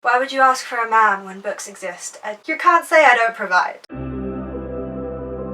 Why would you ask for a man when books exist? You can't say I don't provide.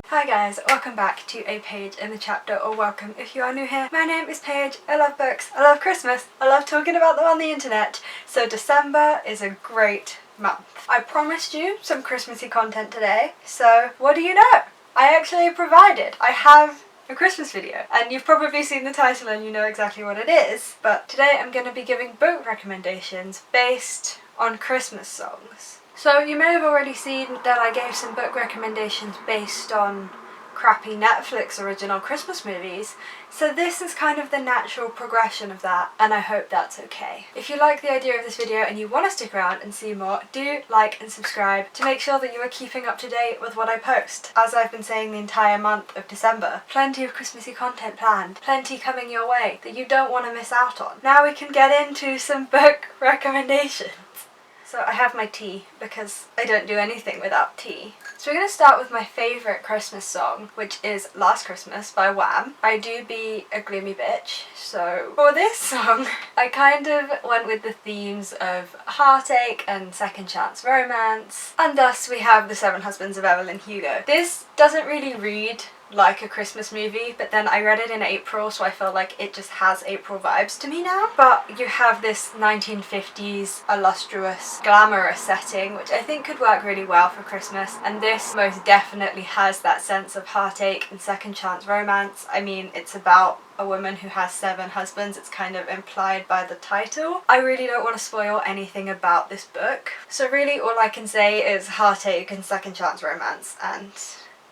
Hi guys, welcome back to a page in the chapter, or welcome if you are new here. My name is Paige, I love books, I love Christmas, I love talking about them on the internet, so December is a great month. I promised you some Christmassy content today, so what do you know? I actually provided. I have a Christmas video, and you've probably seen the title and you know exactly what it is, but today I'm going to be giving book recommendations based on Christmas songs. So you may have already seen that I gave some book recommendations based on crappy Netflix original Christmas movies, so this is kind of the natural progression of that, and I hope that's okay. If you like the idea of this video and you want to stick around and see more, do like and subscribe to make sure that you are keeping up to date with what I post. As I've been saying the entire month of December, plenty of Christmassy content planned, plenty coming your way that you don't want to miss out on. Now we can get into some book recommendations. So I have my tea, because I don't do anything without tea. So we're going to start with my favourite Christmas song, which is Last Christmas by Wham. I do be a gloomy bitch, so for this song I kind of went with the themes of heartache and second chance romance, and thus we have The Seven Husbands of Evelyn Hugo. This doesn't really read like a Christmas movie, but then I read it in April, so I feel like it just has April vibes to me now. But you have this 1950s illustrious, glamorous setting, which I think could work really well for Christmas, and this most definitely has that sense of heartache and second chance romance. I mean, it's about a woman who has 7 husbands, it's kind of implied by the title. I really don't want to spoil anything about this book, so really all I can say is heartache and second chance romance, and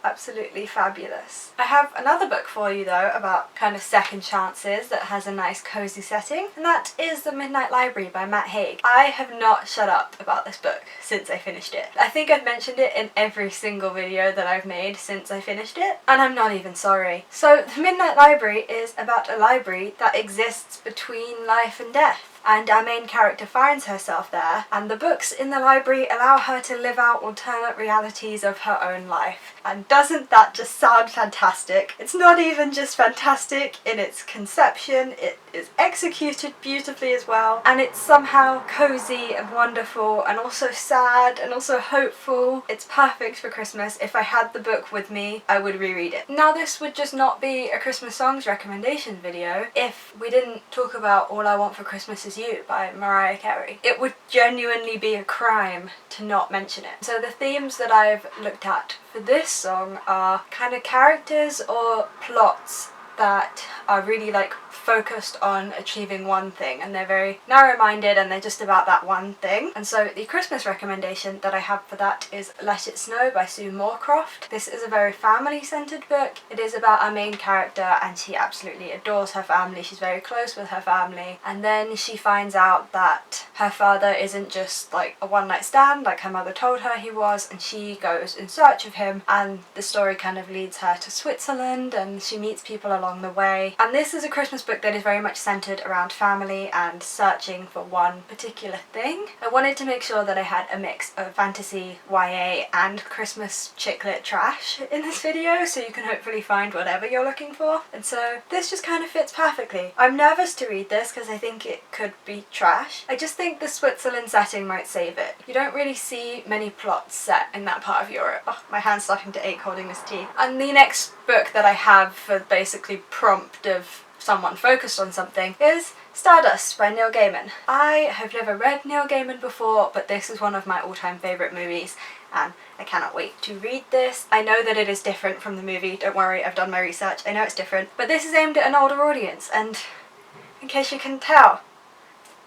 absolutely fabulous. I have another book for you though about kind of second chances that has a nice cozy setting, and that is The Midnight Library by Matt Haig. I have not shut up about this book since I finished it. I think I've mentioned it in every single video that I've made since I finished it, and I'm not even sorry. So The Midnight Library is about a library that exists between life and death, and our main character finds herself there, and the books in the library allow her to live out alternate realities of her own life. And doesn't that just sound fantastic? It's not even just fantastic in its conception, it is executed beautifully as well, and it's somehow cozy and wonderful and also sad and also hopeful. It's perfect for Christmas. If I had the book with me, I would reread it. Now this would just not be a Christmas songs recommendation video if we didn't talk about All I Want for Christmas Is You by Mariah Carey. It would genuinely be a crime to not mention it. So the themes that I've looked at for this song are kind of characters or plots that are really like focused on achieving one thing, and they're very narrow-minded and they're just about that one thing. And so the Christmas recommendation that I have for that is Let It Snow by Sue Moorcroft. This is a very family-centered book. It is about our main character, and she absolutely adores her family. She's very close with her family, and then she finds out that her father isn't just like a one-night stand like her mother told her he was, and she goes in search of him, and the story kind of leads her to Switzerland, and she meets people along the way. And this is a Christmas book that is very much centered around family and searching for one particular thing. I wanted to make sure that I had a mix of fantasy, YA and Christmas chick lit trash in this video, so you can hopefully find whatever you're looking for, and so this just kind of fits perfectly. I'm nervous to read this because I think it could be trash. I just think the Switzerland setting might save it. You don't really see many plots set in that part of Europe. Oh, my hand's starting to ache holding this tea. And the next book that I have for basically prompt of someone focused on something is Stardust by Neil Gaiman. I have never read Neil Gaiman before, but this is one of my all-time favourite movies, and I cannot wait to read this. I know that it is different from the movie, don't worry, I've done my research, I know it's different, but this is aimed at an older audience, and in case you can tell,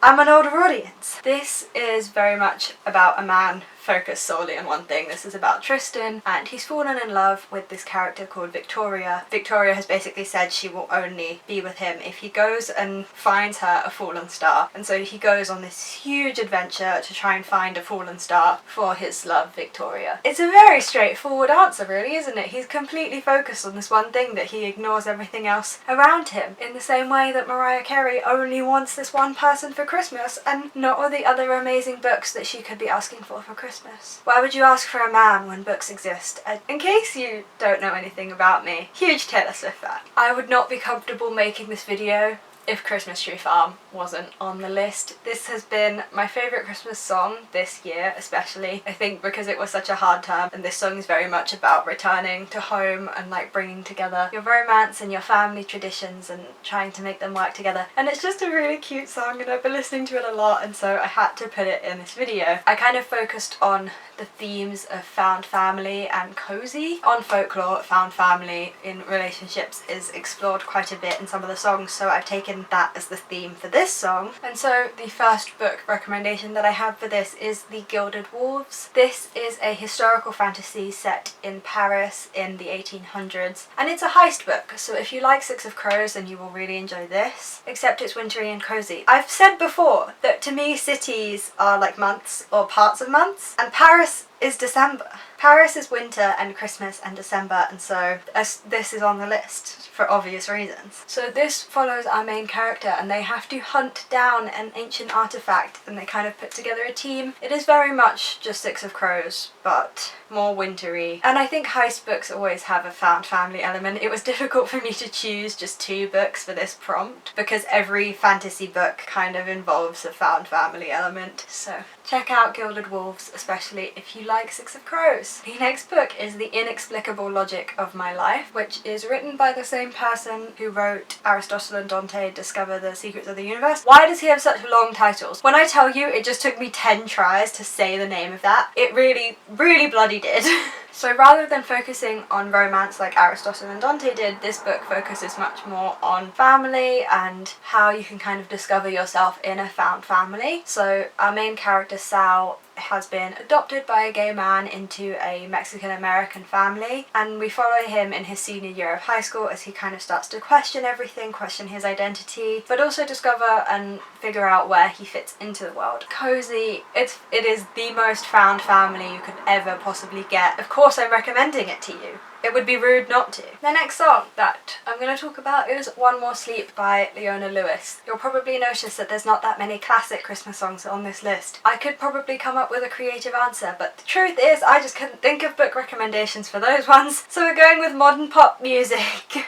I'm an older audience. This is very much about a man focused solely on one thing. This is about Tristan, and he's fallen in love with this character called Victoria. Victoria has basically said she will only be with him if he goes and finds her a fallen star, and so he goes on this huge adventure to try and find a fallen star for his love Victoria. It's a very straightforward answer really, isn't it? He's completely focused on this one thing that he ignores everything else around him, in the same way that Mariah Carey only wants this one person for Christmas and not all the other amazing books that she could be asking for Christmas. Why would you ask for a man when books exist? In case you don't know anything about me, huge Taylor Swift fan. I would not be comfortable making this video if Christmas Tree Farm wasn't on the list. This has been my favourite Christmas song this year, especially. I think because it was such a hard term, and this song is very much about returning to home and like bringing together your romance and your family traditions and trying to make them work together. And it's just a really cute song, and I've been listening to it a lot, and so I had to put it in this video. I kind of focused on the themes of found family and cozy. On folklore, found family in relationships is explored quite a bit in some of the songs, so I've taken that as the theme for this song. And so the first book recommendation that I have for this is The Gilded Wolves. This is a historical fantasy set in Paris in the 1800s, and it's a heist book, so if you like Six of Crows then you will really enjoy this, except it's wintry and cozy. I've said before that to me cities are like months or parts of months, and Paris is December. Paris is winter and Christmas and December, and so this is on the list for obvious reasons. So this follows our main character, and they have to hunt down an ancient artifact, and they kind of put together a team. It is very much just Six of Crows, but more wintry. And I think heist books always have a found family element. It was difficult for me to choose just 2 books for this prompt, because every fantasy book kind of involves a found family element. So check out Gilded Wolves, especially if you like Six of Crows. The next book is The Inexplicable Logic of My Life, which is written by the same person who wrote Aristotle and Dante Discover the Secrets of the Universe. Why does he have such long titles? When I tell you, it just took me 10 tries to say the name of that. It really, really bloody did. So rather than focusing on romance like Aristotle and Dante did, this book focuses much more on family and how you can kind of discover yourself in a found family. So our main character, Sal, has been adopted by a gay man into a Mexican-American family, and we follow him in his senior year of high school as he kind of starts to question everything, question his identity, but also discover and figure out where he fits into the world. Cozy, it is the most found family you could ever possibly get. Of course I'm recommending it to you. It would be rude not to. The next song that I'm going to talk about is One More Sleep by Leona Lewis. You'll probably notice that there's not that many classic Christmas songs on this list. I could probably come up with a creative answer, but the truth is I just couldn't think of book recommendations for those ones, so we're going with modern pop music.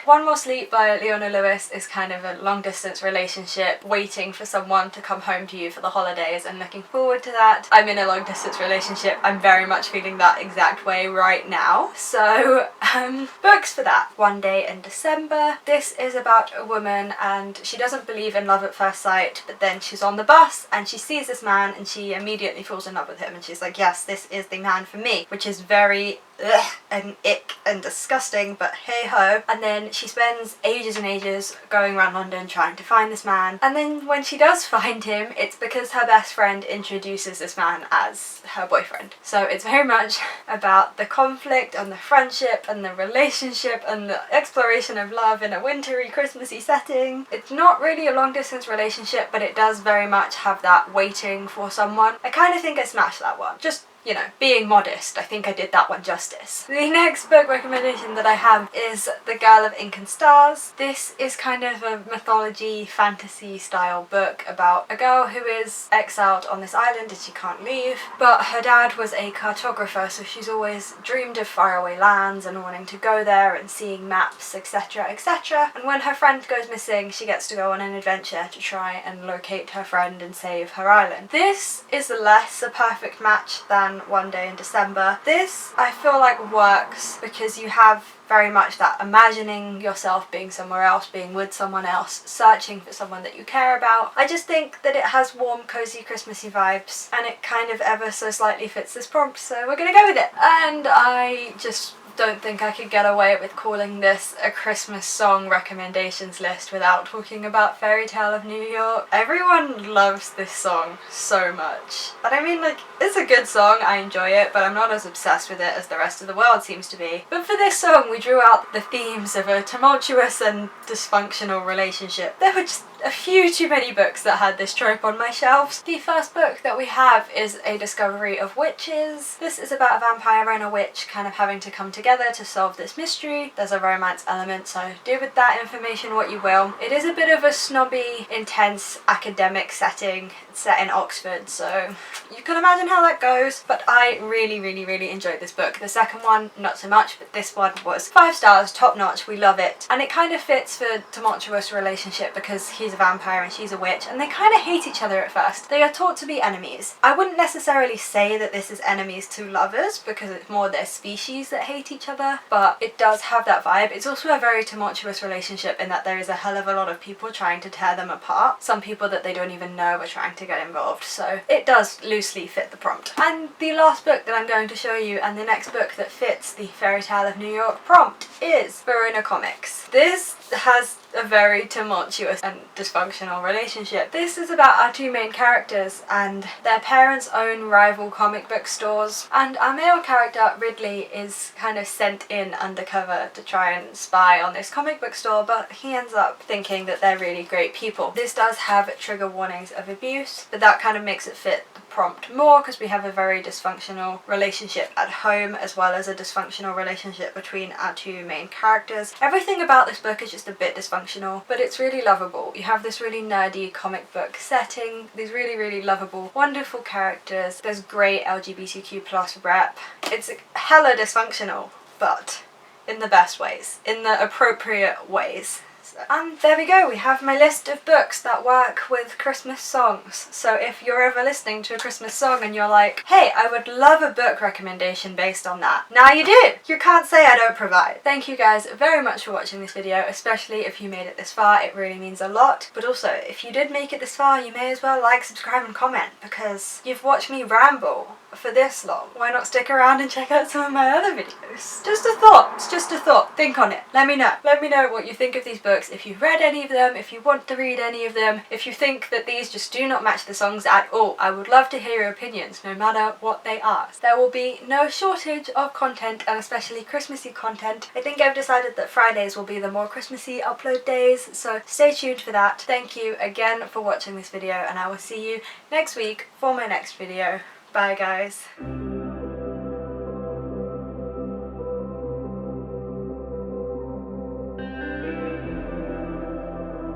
One More Sleep by Leona Lewis is kind of a long distance relationship, waiting for someone to come home to you for the holidays and looking forward to that. I'm in a long distance relationship. I'm very much feeling that exact way right now, so books for that. One Day in December. This is about a woman, and she doesn't believe in love at first sight, but then she's on the bus and she sees this man and she immediately falls in love with him, and she's like, yes, this is the man for me, which is very and ick and disgusting, but hey ho. And then she spends ages and ages going around London trying to find this man, and then when she does find him, it's because her best friend introduces this man as her boyfriend. So it's very much about the conflict and the friendship and the relationship and the exploration of love in a wintry Christmassy setting. It's not really a long distance relationship, but it does very much have that waiting for someone. I kind of think I smashed that one. Just, you know, being modest, I think I did that one justice. The next book recommendation that I have is The Girl of Ink and Stars. This is kind of a mythology, fantasy style book about a girl who is exiled on this island and she can't leave, but her dad was a cartographer, so she's always dreamed of faraway lands and wanting to go there and seeing maps, etc, etc. And when her friend goes missing, she gets to go on an adventure to try and locate her friend and save her island. This is less a perfect match than One Day in December. This, I feel like, works because you have very much that imagining yourself being somewhere else, being with someone else, searching for someone that you care about. I just think that it has warm, cozy, Christmassy vibes, and it kind of ever so slightly fits this prompt, so we're gonna go with it. And I just don't think I could get away with calling this a Christmas song recommendations list without talking about Fairy Tale of New York. Everyone loves this song so much. And I mean, like, it's a good song, I enjoy it, but I'm not as obsessed with it as the rest of the world seems to be. But for this song, we drew out the themes of a tumultuous and dysfunctional relationship. There were just a few too many books that had this trope on my shelves. The first book that we have is A Discovery of Witches. This is about a vampire and a witch kind of having to come together to solve this mystery. There's a romance element, so do with that information what you will. It is a bit of a snobby, intense academic setting. It's set in Oxford, so you can imagine how that goes, but I really, really, really enjoyed this book. The second one, not so much, but this one was 5 stars, top notch, we love it. And it kind of fits for tumultuous relationship because he's she's a vampire and she's a witch, and they kind of hate each other at first. They are taught to be enemies. I wouldn't necessarily say that this is enemies to lovers because it's more their species that hate each other, but it does have that vibe. It's also a very tumultuous relationship in that there is a hell of a lot of people trying to tear them apart. Some people that they don't even know are trying to get involved, so it does loosely fit the prompt. And the last book that I'm going to show you, and the next book that fits the Fairy Tale of New York prompt, is Verona Comics. This has a very tumultuous and dysfunctional relationship. This is about our two main characters and their parents own rival comic book stores, and our male character Ridley is kind of sent in undercover to try and spy on this comic book store, but he ends up thinking that they're really great people. This does have trigger warnings of abuse, but that kind of makes it fit the prompt more because we have a very dysfunctional relationship at home as well as a dysfunctional relationship between our two main characters. Everything about this book is just a bit dysfunctional, but it's really lovable. You have this really nerdy comic book setting, these really lovable, wonderful characters, there's great LGBTQ+ rep. It's hella dysfunctional, but in the best ways, in the appropriate ways. And there we go, we have my list of books that work with Christmas songs. So if you're ever listening to a Christmas song and you're like, hey, I would love a book recommendation based on that, now you do! You can't say I don't provide. Thank you guys very much for watching this video, especially if you made it this far, it really means a lot. But also, if you did make it this far, you may as well like, subscribe and comment, because you've watched me ramble for this long. Why not stick around and check out some of my other videos? Just a thought, it's just a thought. Think on it. Let me know. Let me know what you think of these books, if you've read any of them, if you want to read any of them, if you think that these just do not match the songs at all. I would love to hear your opinions, no matter what they are. There will be no shortage of content, and especially Christmassy content. I think I've decided that Fridays will be the more Christmassy upload days, so stay tuned for that. Thank you again for watching this video, and I will see you next week for my next video. Bye guys.